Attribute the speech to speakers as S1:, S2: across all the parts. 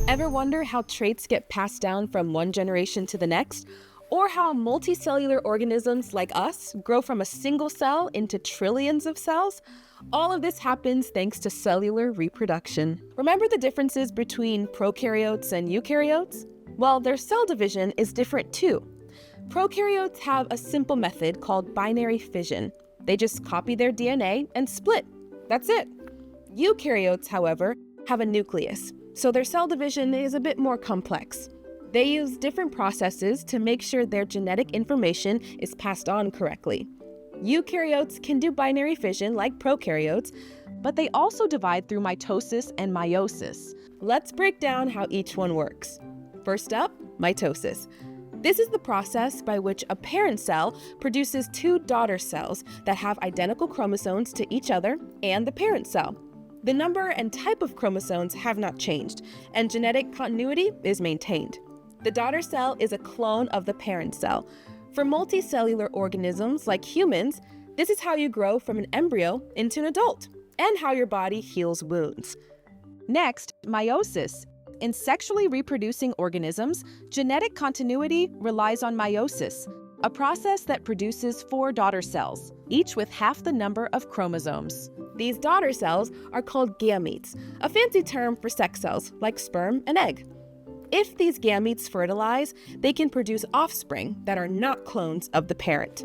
S1: Ever wonder how traits get passed down from one generation to the next? Or how multicellular organisms like us grow from a single cell into trillions of cells? All of this happens thanks to cellular reproduction. Remember the differences between prokaryotes and eukaryotes? Well, their cell division is different too. Prokaryotes have a simple method called binary fission. They just copy their DNA and split. That's it. Eukaryotes, however, have a nucleus, so their cell division is a bit more complex. They use different processes to make sure their genetic information is passed on correctly. Eukaryotes can do binary fission like prokaryotes, but they also divide through mitosis and meiosis. Let's break down how each one works. First up, mitosis. This is the process by which a parent cell produces two daughter cells that have identical chromosomes to each other and the parent cell. The number and type of chromosomes have not changed, and genetic continuity is maintained. The daughter cell is a clone of the parent cell. For multicellular organisms like humans, this is how you grow from an embryo into an adult, and how your body heals wounds. Next, meiosis. In sexually reproducing organisms, genetic continuity relies on meiosis, a process that produces 4 daughter cells, each with half the number of chromosomes. These daughter cells are called gametes, a fancy term for sex cells like sperm and egg. If these gametes fertilize, they can produce offspring that are not clones of the parent.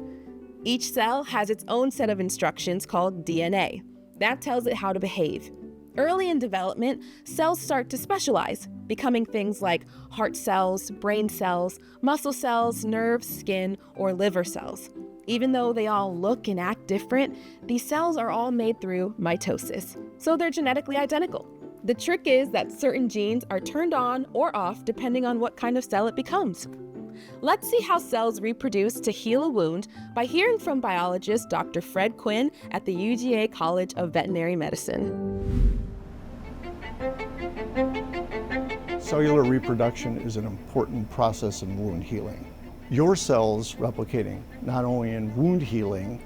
S1: Each cell has its own set of instructions called DNA. That tells it how to behave. Early in development, cells start to specialize, becoming things like heart cells, brain cells, muscle cells, nerves, skin, or liver cells. Even though they all look and act different, these cells are all made through mitosis, so they're genetically identical. The trick is that certain genes are turned on or off depending on what kind of cell it becomes. Let's see how cells reproduce to heal a wound by hearing from biologist Dr. Fred Quinn at the UGA College of Veterinary Medicine.
S2: Cellular reproduction is an important process in wound healing. Your cells replicating not only in wound healing,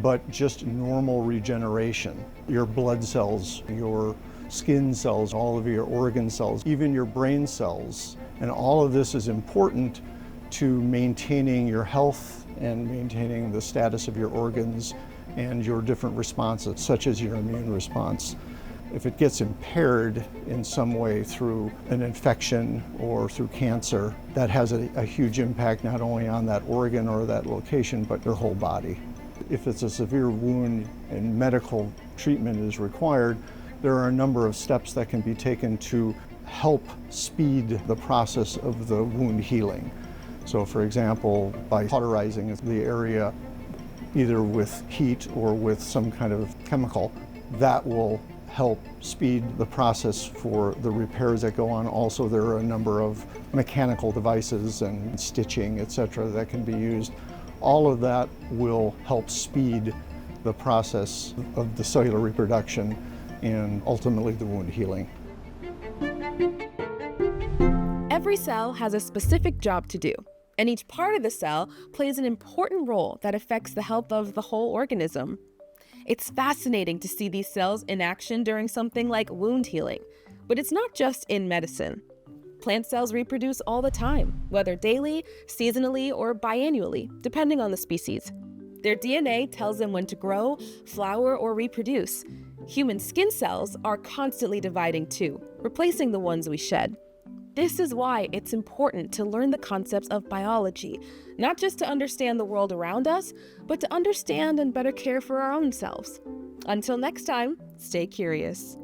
S2: but just normal regeneration. Your blood cells, your skin cells, all of your organ cells, even your brain cells. And all of this is important to maintaining your health and maintaining the status of your organs and your different responses, such as your immune response. If it gets impaired in some way through an infection or through cancer, that has a huge impact not only on that organ or that location, but your whole body. If it's a severe wound and medical treatment is required, there are a number of steps that can be taken to help speed the process of the wound healing. So for example, by cauterizing the area either with heat or with some kind of chemical, that will help speed the process for the repairs that go on. Also, there are a number of mechanical devices and stitching, etc., that can be used. All of that will help speed the process of the cellular reproduction and ultimately the wound healing.
S1: Every cell has a specific job to do, and each part of the cell plays an important role that affects the health of the whole organism. It's fascinating to see these cells in action during something like wound healing, but it's not just in medicine. Plant cells reproduce all the time, whether daily, seasonally, or biannually, depending on the species. Their DNA tells them when to grow, flower, or reproduce. Human skin cells are constantly dividing too, replacing the ones we shed. This is why it's important to learn the concepts of biology, not just to understand the world around us, but to understand and better care for our own selves. Until next time, stay curious.